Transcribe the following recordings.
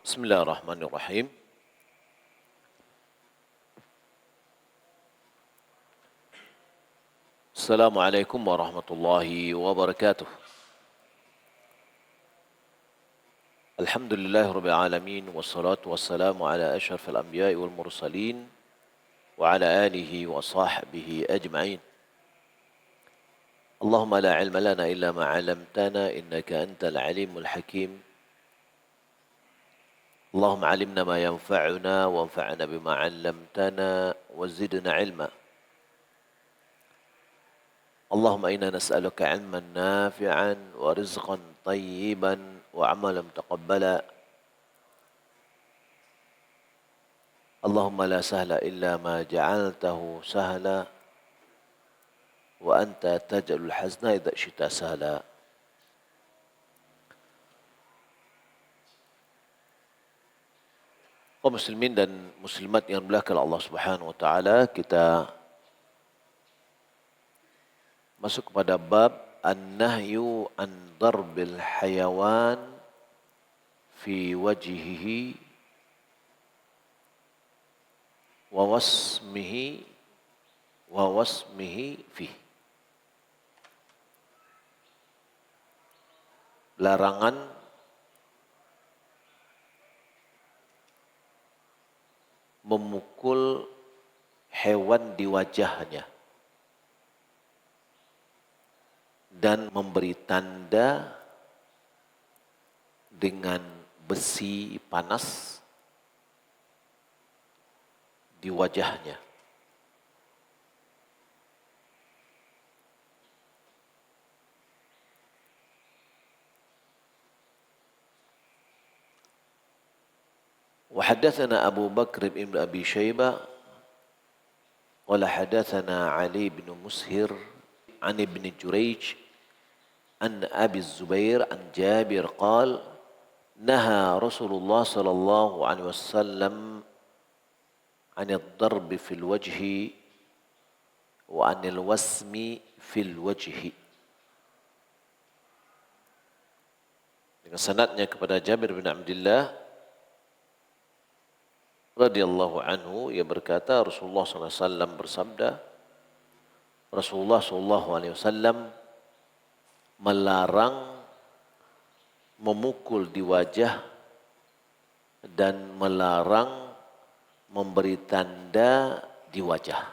Bismillahirrahmanirrahim. Assalamualaikum warahmatullahi wabarakatuh. Alhamdulillahirabbil alamin wassalatu wassalamu ala asyrafil anbiya'i wal mursalin wa ala alihi wa sahbihi ajma'in. Allahumma la ilma lana illa ma 'allamtana innaka antal alimul hakim. اللهم علمنا ما ينفعنا وانفعنا بما علمتنا وزدنا علما اللهم إنا نسألك علما نافعا ورزقا طيبا وعملا متقبلا اللهم لا سهل إلا ما جعلته سهلا وأنت تجعل الحزن إذا شئت سهلا. Kaum muslimin dan muslimat yang dimuliakan Allah Subhanahu wa taala, kita masuk kepada bab an-nahyu an darbil hayawan fi wajhihi wa wasmihi fi. Larangan memukul hewan di wajahnya dan memberi tanda dengan besi panas di wajahnya. وحدثنا أبو بكر بن أبي شيبة قال حدثنا علي بن مسهر عن ابن جريج عن أبي الزبير عن جابر قال نهى رسول الله صلى الله عليه وسلم عن الضرب في الوجه وعن الوسم في الوجه. Dengan sanadnya kepada Jabir bin Abdullah radhiyallahu anhu, ia berkata Rasulullah SAW bersabda, Rasulullah SAW melarang memukul di wajah dan melarang memberi tanda di wajah.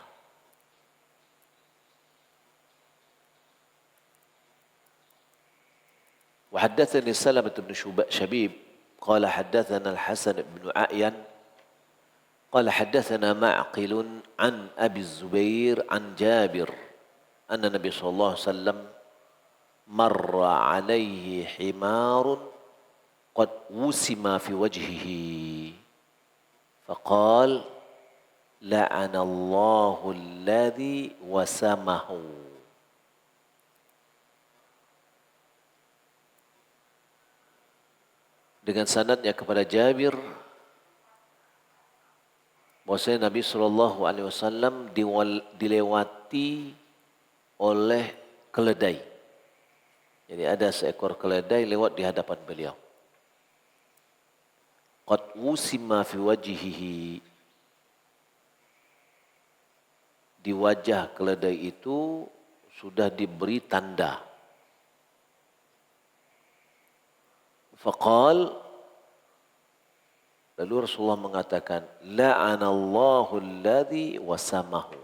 Wa haddatsani Salamah bin Shabib qala haddatsana Al-Hasan bin A'yan قال حدثنا معقل عن أبي الزبير عن جابر أن النبي صلى الله عليه وسلم مر عليه حمار قد وسم في وجهه فقال لعن الله الذي وسمه. Dengan sanadnya kepada Jabir bahwasanya Nabi SAW dilewati oleh keledai. Jadi ada seekor keledai lewat di hadapan beliau. Qad wusima fi wajhihi. Di wajah keledai itu sudah diberi tanda. Faqal, lalu Rasulullah mengatakan, la'anallahu alladhi wasamahu.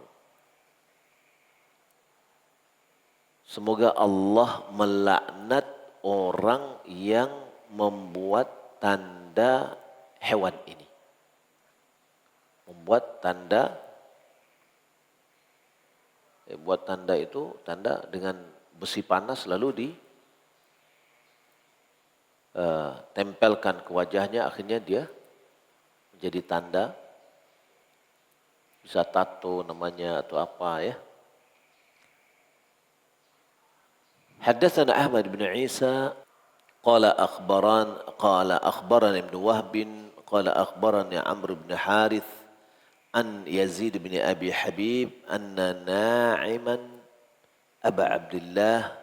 Semoga Allah melaknat orang yang membuat tanda hewan ini. Membuat tanda, buat tanda itu, tanda dengan besi panas lalu tempelkan ke wajahnya, akhirnya dia jadi tanda, bisa tato namanya atau apa ya. Haddatsana Ahmad bin Isa qala akhbarana Ibn Wahb qala akhbarani Amr bin Harith an Yazid bin Abi Habib anna Na'iman Aba Abdullah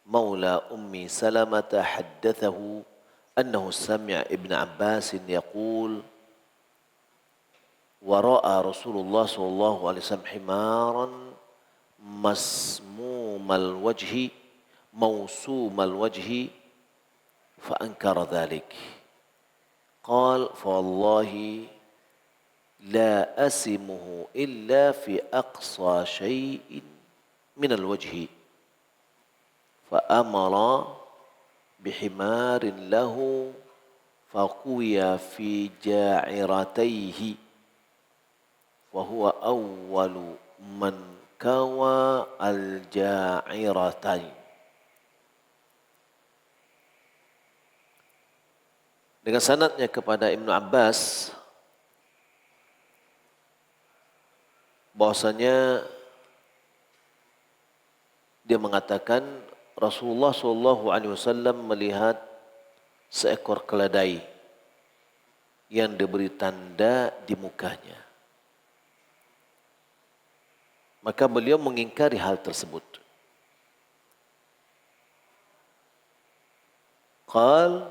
مولى أم سلمة حدثه أنه سمع ابن عباس يقول ورأى رسول الله صلى الله عليه وسلم حمارا مسموم الوجه موسوم الوجه فأنكر ذلك قال فوالله لا أسمه إلا في أقصى شيء من الوجه فأمر بحمار له فقوي في جاعرتيه وهو أول من كوى الجاعرتين. Dengan sanadnya kepada Ibnu Abbas bahwasanya dia mengatakan Rasulullah SAW melihat seekor keledai yang diberi tanda di mukanya. Maka beliau mengingkari hal tersebut. Qal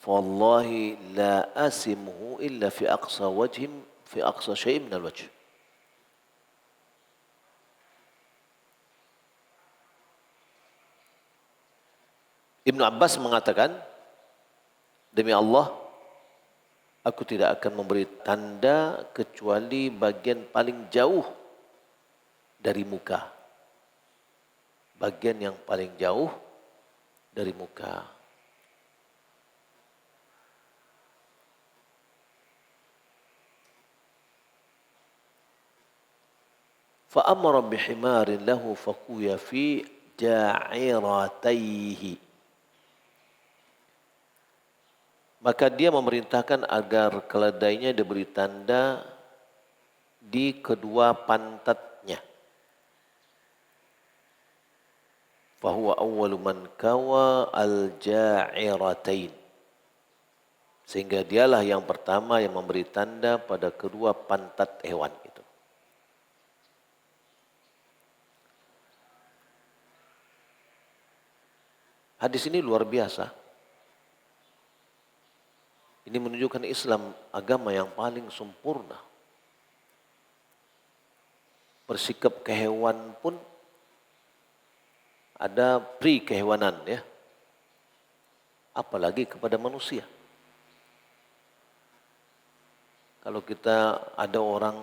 Fawallahi la asimuhu illa fi aqsa syai' min al-wajh. Ibnu Abbas mengatakan, demi Allah, aku tidak akan memberi tanda kecuali bagian paling jauh dari muka. Bagian yang paling jauh dari muka. فأمر بحمار له فقوي في جاعرتيه. Maka dia memerintahkan agar keledainya diberi tanda di kedua pantatnya. Fahuwa awwalu man kawa al-ja'iratain. Sehingga dialah yang pertama yang memberi tanda pada kedua pantat hewan itu. Hadis ini luar biasa. Ini menunjukkan Islam agama yang paling sempurna. Bersikap kehewan pun ada pri kehewanan ya. Apalagi kepada manusia. Kalau kita ada orang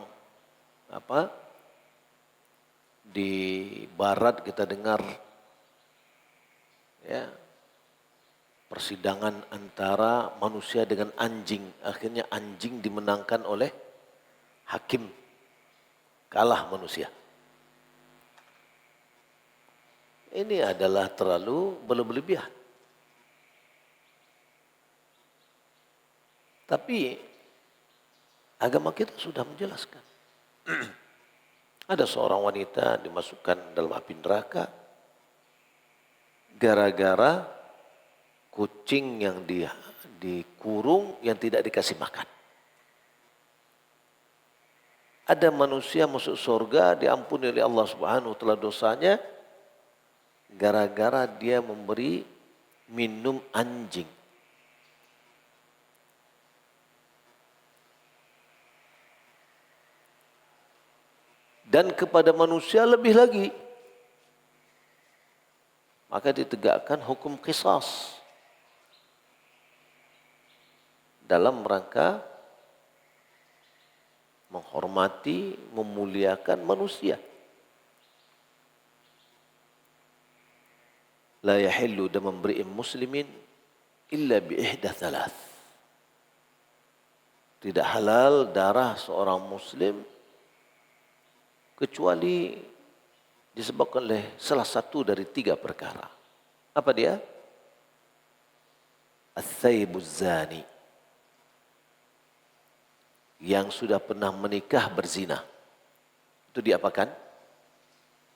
di barat kita dengar ya, persidangan antara manusia dengan anjing. Akhirnya anjing dimenangkan oleh hakim. Kalah manusia. Ini adalah terlalu berlebihan. Tapi agama kita sudah menjelaskan. Ada seorang wanita dimasukkan dalam api neraka gara-gara kucing yang dikurung yang tidak dikasih makan. Ada manusia masuk surga diampuni oleh Allah Subhanahu wa taala dosanya gara-gara dia memberi minum anjing. Dan kepada manusia lebih lagi. Maka ditegakkan hukum qisas dalam rangka menghormati, memuliakan manusia. La yahillu dam imri'in muslimin illa bi ihda thalath. Tidak halal darah seorang muslim kecuali disebabkan oleh salah satu dari 3 perkara. Apa dia? Ats-tsaibuz zani. Yang sudah pernah menikah berzina. Itu diapakan?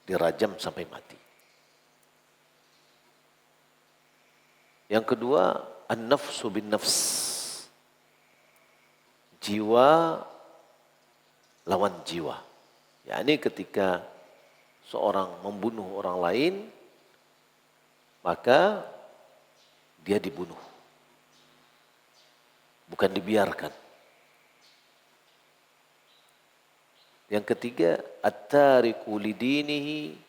Dirajam sampai mati. Yang kedua, an-nafsu bin nafs. Jiwa lawan jiwa. yakni ketika seorang membunuh orang lain, maka dia dibunuh. bukan dibiarkan. Yang ketiga, at-tariku lidinihi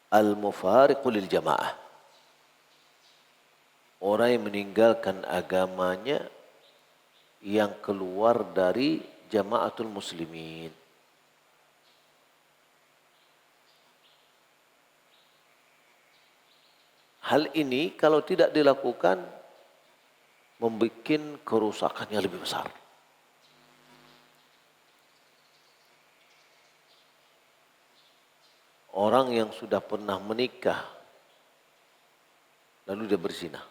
al-mufariqu lil jamaah. Orang yang meninggalkan agamanya yang keluar dari jamaatul muslimin. Hal ini kalau tidak dilakukan membuat kerusakannya lebih besar. Orang yang sudah pernah menikah lalu dia berzina,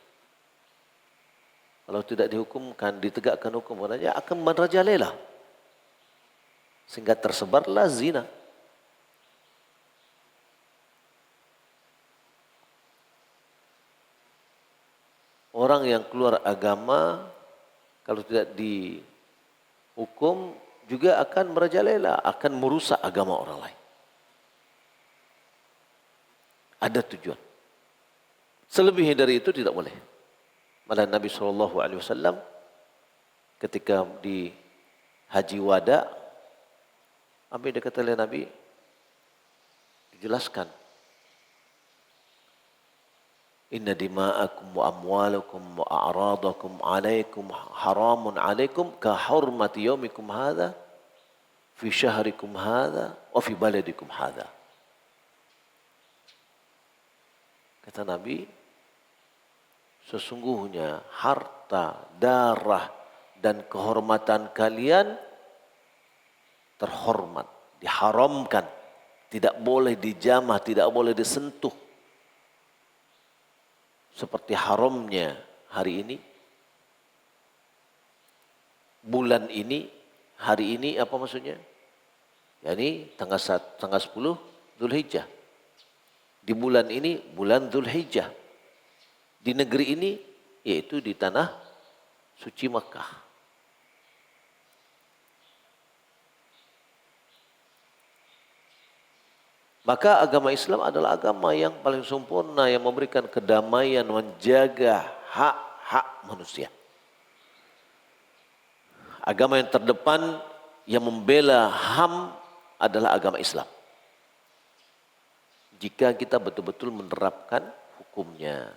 kalau tidak dihukumkan, ditegakkan hukum, dia akan merajalela sehingga tersebarlah zina. Orang yang keluar agama kalau tidak dihukum juga akan merajalela, akan merusak agama orang lain. Ada tujuan. Selebihnya dari itu tidak boleh. Malah Nabi SAW ketika di Haji Wada, apa yang dikatakan oleh Nabi? Dijelaskan. Inna dima'akum wa amwalakum wa a'radakum alaikum haramun alaikum ka hurmati yaumikum hadha fi syahrikum hadha wa fi baladikum hadha. Kata Nabi, sesungguhnya harta, darah, dan kehormatan kalian terhormat, diharamkan, tidak boleh dijamah, tidak boleh disentuh. Seperti haramnya hari ini, bulan ini, hari ini apa maksudnya? Yani tanggal 10 Zulhijjah. Di bulan ini, bulan Zulhijjah. Di negeri ini, yaitu di tanah suci Makkah. Maka agama Islam adalah agama yang paling sempurna, yang memberikan kedamaian, menjaga hak-hak manusia. Agama yang terdepan yang membela HAM adalah agama Islam. Jika kita betul-betul menerapkan hukumnya.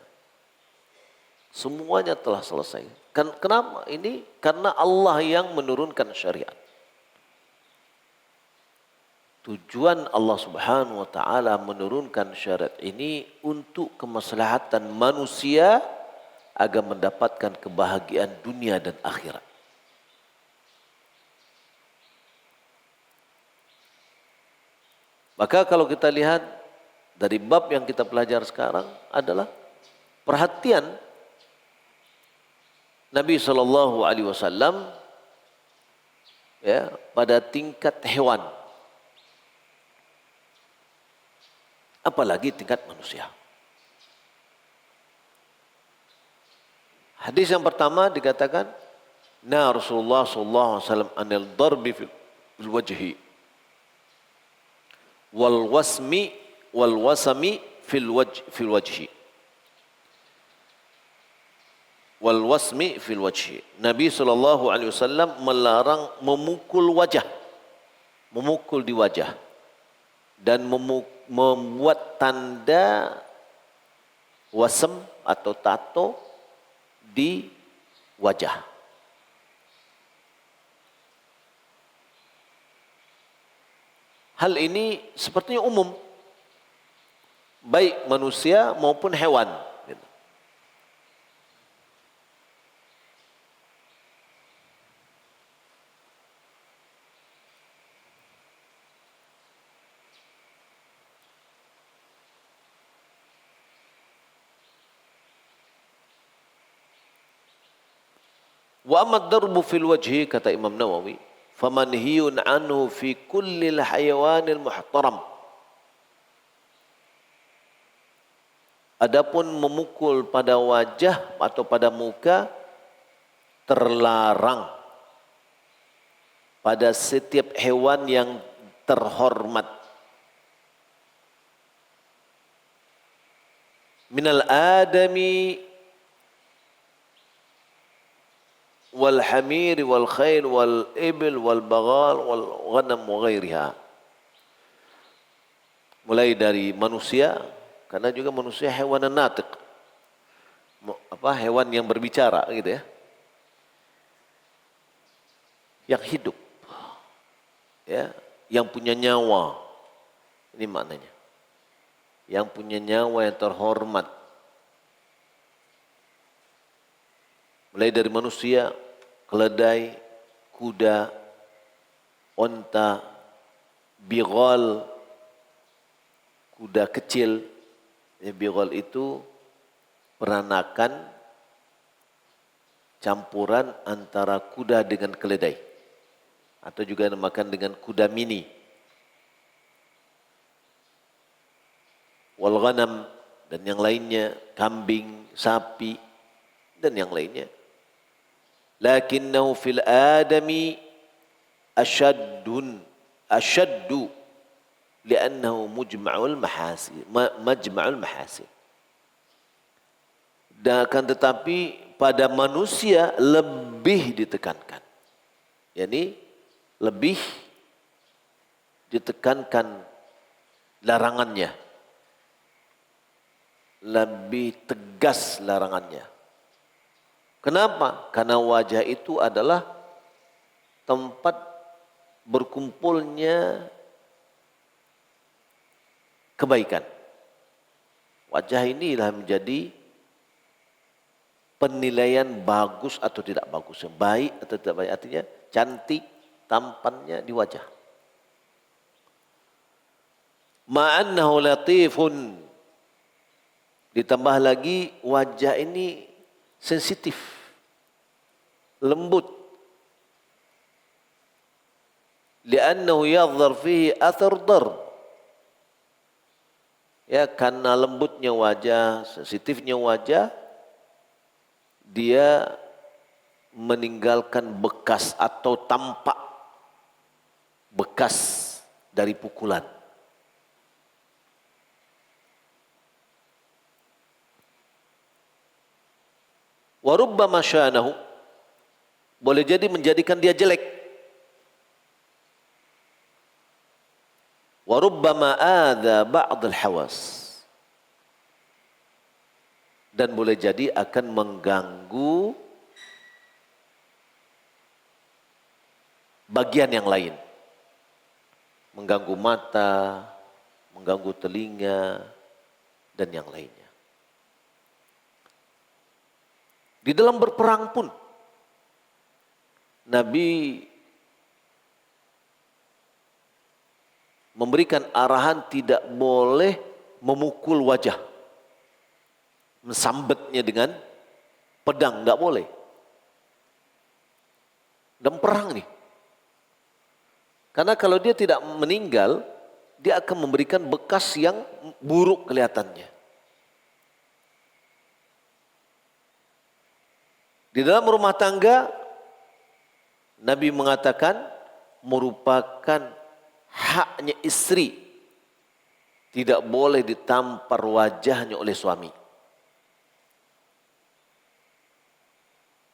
Semuanya telah selesai. Kenapa ini? Karena Allah yang menurunkan syariat. Tujuan Allah Subhanahu wa taala menurunkan syariat ini untuk kemaslahatan manusia agar mendapatkan kebahagiaan dunia dan akhirat. Maka kalau kita lihat dari bab yang kita pelajari sekarang adalah perhatian Nabi SAW ya, pada tingkat hewan. Apalagi tingkat manusia. Hadis yang pertama dikatakan, "Na Rasulullah sallallahu alaihi wasallam anil darbi fil wajhi wal wasmi fil wajhi." Wal wasmi fil wajhi. Nabi sallallahu alaihi wasallam melarang memukul wajah. Memukul di wajah dan membuat tanda wasem atau tato di wajah. Hal ini sepertinya umum, baik manusia maupun hewan. Wa amad darbu fil wajhi, kata Imam Nawawi, famanhiyun anhu fi kullil hayawanil muhtaram. Adapun memukul pada wajah atau pada muka terlarang pada setiap hewan yang terhormat. Minal adami wal hamir wal khail wal ibil wal baghal wal ghanam wa ghairiha. Mulai dari manusia, karena juga manusia hewan natiq, hewan yang berbicara gitu ya, yang hidup, ya, yang punya nyawa. Ini maknanya, yang punya nyawa yang terhormat. Mulai dari manusia, keledai, kuda, onta, bighal, kuda kecil. Ya, bighal itu peranakan campuran antara kuda dengan keledai, atau juga dinamakan dengan kuda mini. Wal ghanam, dan yang lainnya, kambing, sapi, dan yang lainnya. Lakinnahu fil adami ashaddu li'annahu majma'ul mahasin. Dan akan tetapi pada manusia lebih ditekankan. Yani lebih ditekankan larangannya. Lebih tegas larangannya. Kenapa? Karena wajah itu adalah tempat berkumpulnya kebaikan. Wajah inilah menjadi penilaian bagus atau tidak bagus, baik atau tidak baik, artinya cantik tampannya di wajah. Ma'annahu latifun, ditambah lagi wajah ini sensitif, lembut. Li'annahu yadhar fihi athar dar. Ya, karena lembutnya wajah, sensitifnya wajah, dia meninggalkan bekas atau tampak bekas dari pukulan. Wa rubbama syanahu, boleh jadi menjadikan dia jelek. Wa rubbama adza ba'd al-hawas, dan boleh jadi akan mengganggu bagian yang lain. Mengganggu mata, mengganggu telinga, dan yang lainnya. Di dalam berperang pun, Nabi memberikan arahan tidak boleh memukul wajah, mensambetnya dengan pedang, enggak boleh. Dan perang nih. Karena kalau dia tidak meninggal, dia akan memberikan bekas yang buruk kelihatannya. Di dalam rumah tangga, Nabi mengatakan merupakan haknya istri, tidak boleh ditampar wajahnya oleh suami.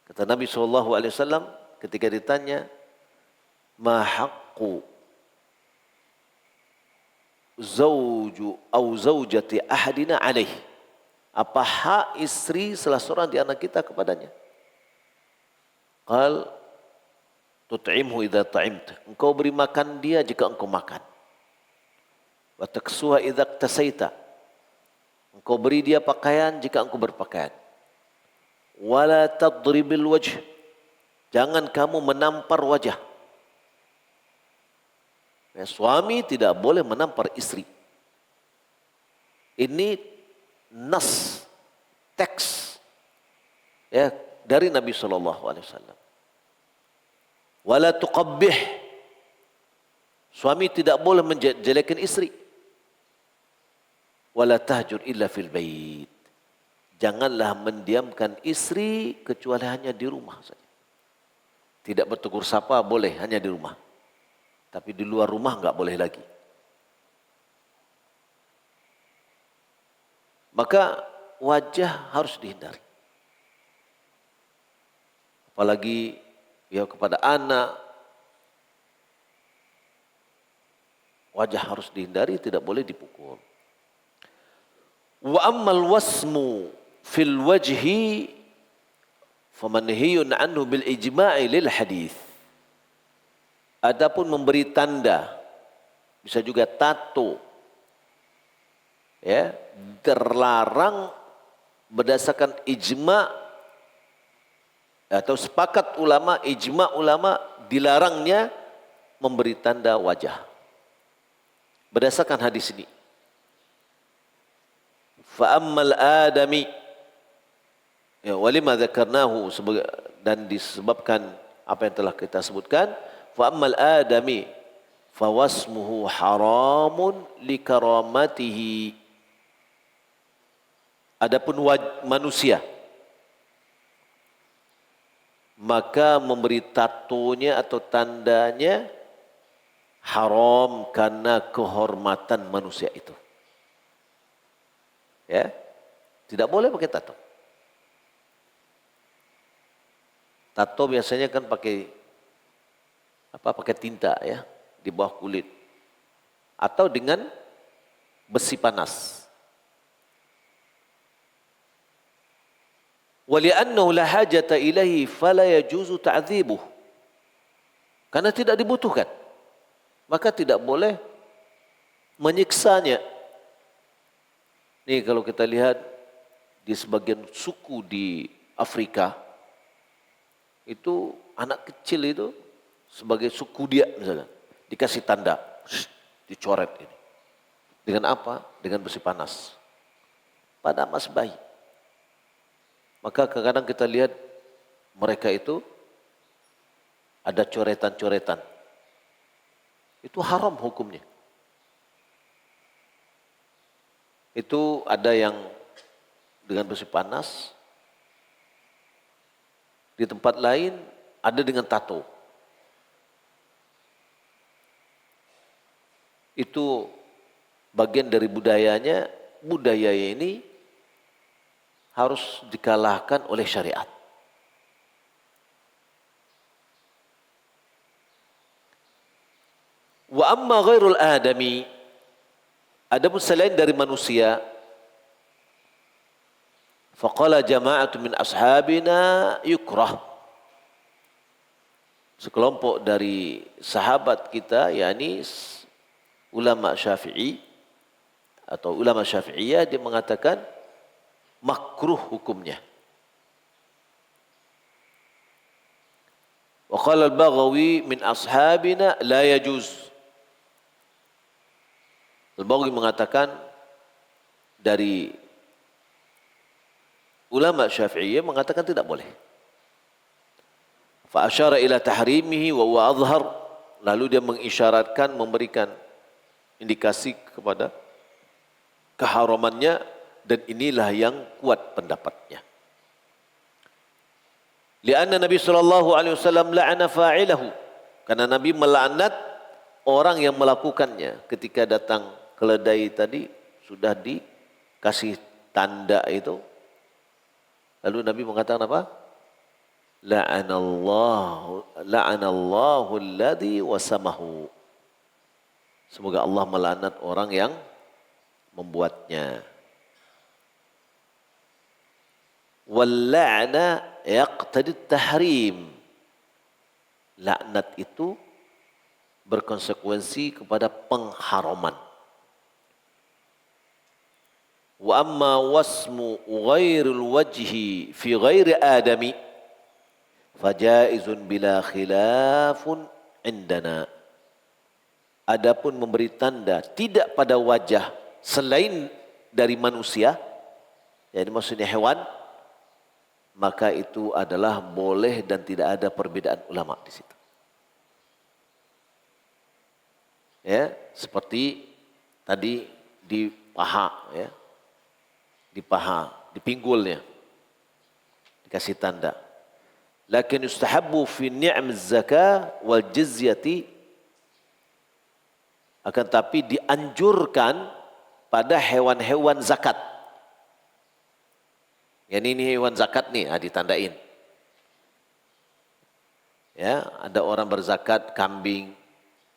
Kata Nabi SAW ketika ditanya, ma haqqu zawju au zaujati ahadina alaih, apa hak istri salah seorang di anak kita kepadanya? Qal tut'imhu idza ta'imta, engkau beri makan dia jika engkau makan. Wa taksuha idza iktasaita, engkau beri dia pakaian jika engkau berpakaian. Wala tadribil wajh, jangan kamu menampar wajah. Ya, suami tidak boleh menampar istri. Ini nas, teks, ya, dari Nabi SAW. Wala tuqabbih, suami tidak boleh menjelekan istri. Wala tahjur illa fil bait, janganlah mendiamkan istri kecuali hanya di rumah saja. Tidak bertegur sapa boleh, hanya di rumah. Tapi di luar rumah enggak boleh lagi. Maka wajah harus dihindari. apalagi ya kepada anak, wajah harus dihindari, tidak boleh dipukul. Wa ammal wasmu fil wajhi famanhiyun anhu bil ijma'i lil hadis. Adapun memberi tanda, bisa juga tato, ya, terlarang berdasarkan ijma' atau sepakat ulama, ijma' ulama dilarangnya memberi tanda wajah. Berdasarkan hadis ini. Fa ammal adami, ya, walima dzakarnahu, dan disebabkan apa yang telah kita sebutkan, fa ammal adami fawasmuhu haramun likaramatihi. Adapun manusia, maka memberi tatonya atau tandanya haram karena kehormatan manusia itu. Ya, tidak boleh pakai tato. Tato biasanya kan pakai pakai tinta, ya, di bawah kulit atau dengan besi panas. Wali'annahu la hajata ilaihi fala yajuzu ta'dzibuh. Karena tidak dibutuhkan, maka tidak boleh menyiksanya. Nih kalau kita lihat di sebagian suku di Afrika, itu anak kecil itu sebagai suku dia misalnya, dikasih tanda, dicoret ini. Dengan apa? Dengan besi panas. Pada masih bayi. Maka kadang-kadang kita lihat mereka itu ada coretan-coretan. Itu haram hukumnya. Itu ada yang dengan besi panas, di tempat lain ada dengan tato. Itu bagian dari budayanya. Budaya ini harus dikalahkan oleh syariat. Wa amma ghairul adami, adapun selain dari manusia, faqala jama'atu min ashabina yukrah. Sekelompok dari sahabat kita, yakni ulama Syafi'i atau ulama Syafi'iyah, dia mengatakan makruh hukumnya. Wa qala al-Baghawi min ashabina la yajuz. Al-Baghawi mengatakan dari ulama Syafi'iyah mengatakan tidak boleh. Fa asyara ila tahrimihi wa huwa azhar, lalu dia mengisyaratkan, memberikan indikasi kepada keharamannya, dan inilah yang kuat pendapatnya. Lianna Nabi sallallahu alaihi wasallam la'ana fa'ilahu, karena Nabi melaknat orang yang melakukannya. Ketika datang keledai tadi sudah dikasih tanda itu, lalu Nabi mengatakan apa? La'anallahu alladhi wasamahu. Semoga Allah melaknat orang yang membuatnya. Wal la'na yaqtadi tahrim. Laknat itu berkonsekuensi kepada pengharaman. Wa amma wasmu ghairil wajhi fi ghairi adami fajaizun bila khilafun indana. Adapun memberi tanda tidak pada wajah selain dari manusia, jadi maksudnya hewan, maka itu adalah boleh dan tidak ada perbedaan ulama di situ. Ya, seperti tadi di paha, ya, di paha, di pinggulnya dikasih tanda. Lakin yustahabbu fi ni'am zakah wal jizyati, akan tapi dianjurkan pada hewan-hewan zakat. Ya, ini hewan zakat nih, ditandain. Ya, ada orang berzakat kambing,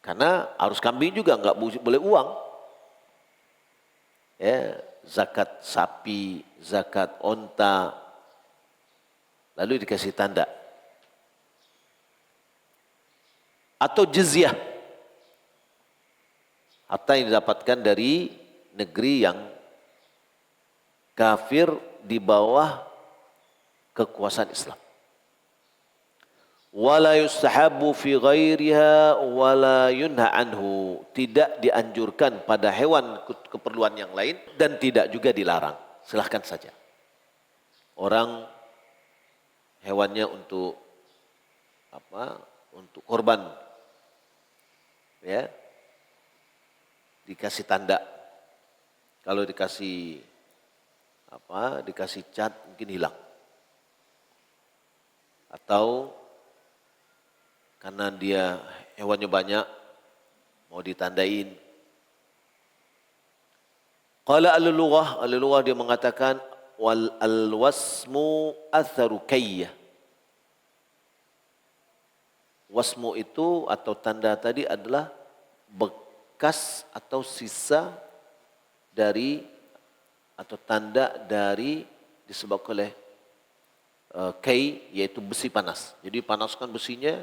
karena harus kambing juga, nggak boleh uang. Ya, zakat sapi, zakat onta, lalu dikasih tanda. Atau jizyah, harta yang didapatkan dari negeri yang kafir di bawah kekuasaan Islam. Wala yustahabbu fi ghairiha wala yunha anhu. Tidak dianjurkan pada hewan keperluan yang lain dan tidak juga dilarang. Silahkan saja. Orang hewannya untuk apa? Untuk korban. Ya. Dikasih tanda. Kalau dikasih dikasih cat mungkin hilang. Atau karena dia hewannya banyak, mau ditandain. Qala al-lughah dia mengatakan wal alwasmu atharu kayyah. Wasmu itu atau tanda tadi adalah bekas atau sisa dari atau tanda dari disebabkan oleh kay, yaitu besi panas. Jadi panaskan besinya,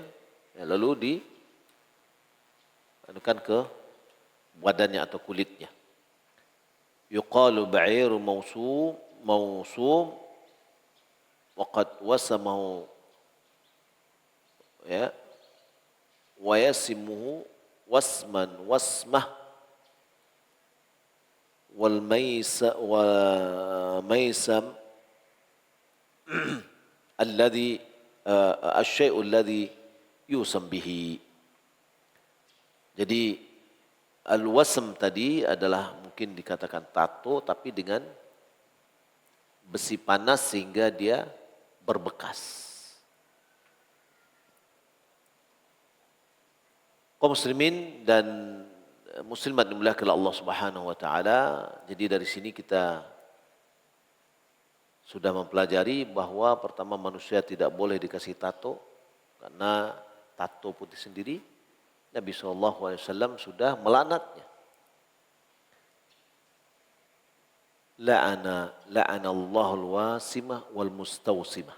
ya, lalu dianukan ke badannya atau kulitnya. Yuqalu ba'iru mawsum waqad wasamahu, ya, wa yasimuhu wasman wasmah wal maisam alladhi asy-syai'u alladhi yusam bihi. Jadi al-wasm tadi adalah mungkin dikatakan tato tapi dengan besi panas sehingga dia berbekas. Kaum muslimin dan muslimat dimuliakan oleh Allah Subhanahu wa taala. Jadi dari sini kita sudah mempelajari bahwa pertama manusia tidak boleh dikasih tato karena tato putih sendiri Nabi SAW sudah melaknatnya. La'anallahu al-wasimah wal mustawsimah.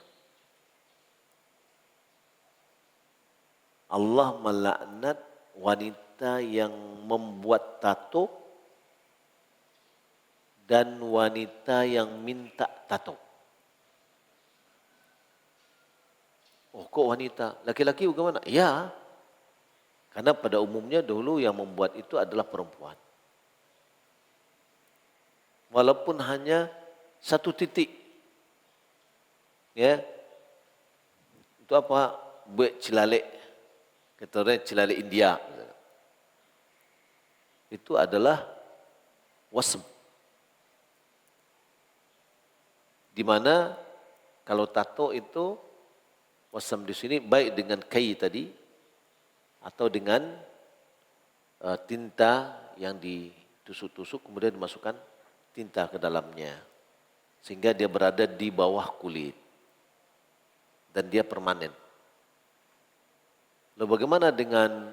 Allah melaknat wanita yang membuat tato dan wanita yang minta tato. Oh, kok wanita? Laki-laki bagaimana? Ya, karena pada umumnya dulu yang membuat itu adalah perempuan. Walaupun hanya satu titik. Ya. Itu apa? Buat cilalek. Katanya cilalek India. Itu adalah wasm. Di mana kalau tato itu wasm di sini baik dengan kai tadi atau dengan tinta yang ditusuk-tusuk kemudian dimasukkan tinta ke dalamnya sehingga dia berada di bawah kulit dan dia permanen. Lalu bagaimana dengan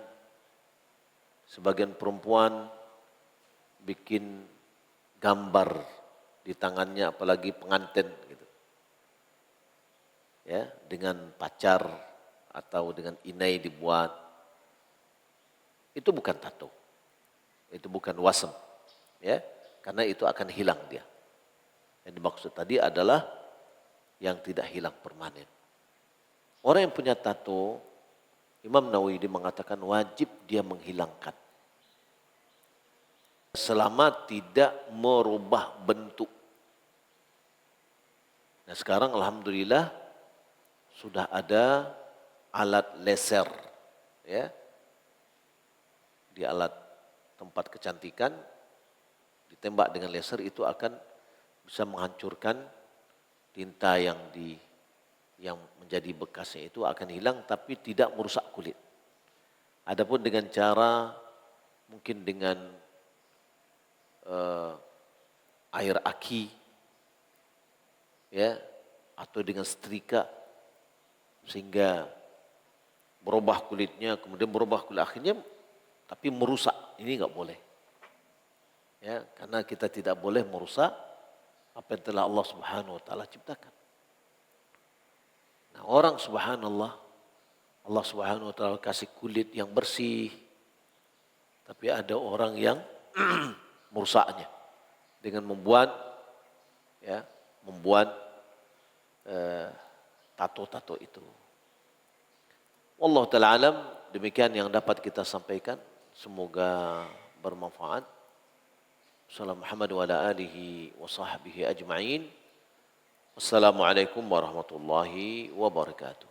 sebagian perempuan bikin gambar di tangannya apalagi pengantin gitu. Ya, dengan pacar atau dengan inai dibuat. Itu bukan tato. Itu bukan wasem. Ya, karena itu akan hilang dia. Yang dimaksud tadi adalah yang tidak hilang permanen. Orang yang punya tato, Imam Nawawi mengatakan wajib dia menghilangkan. Selama tidak merubah bentuk. Nah sekarang alhamdulillah sudah ada alat laser. Ya. Di alat tempat kecantikan ditembak dengan laser itu akan bisa menghancurkan tinta yang menjadi bekasnya itu akan hilang tapi tidak merusak kulit. Adapun dengan cara mungkin dengan air aki, ya, atau dengan setrika sehingga berubah kulitnya, kemudian berubah kulit akhirnya, tapi merusak. Ini nggak boleh. Ya, karena kita tidak boleh merusak apa yang telah Allah Subhanahu wa taala ciptakan. Nah, orang subhanallah, Allah Subhanahu wa taala kasih kulit yang bersih, tapi ada orang yang merusaknya dengan membuat tato-tato itu. Wallahu taala alam, demikian yang dapat kita sampaikan, semoga bermanfaat. Sallallahu Muhammad wa ala alihi wa sahbihi ajma'in. Wassalamualaikum warahmatullahi wabarakatuh.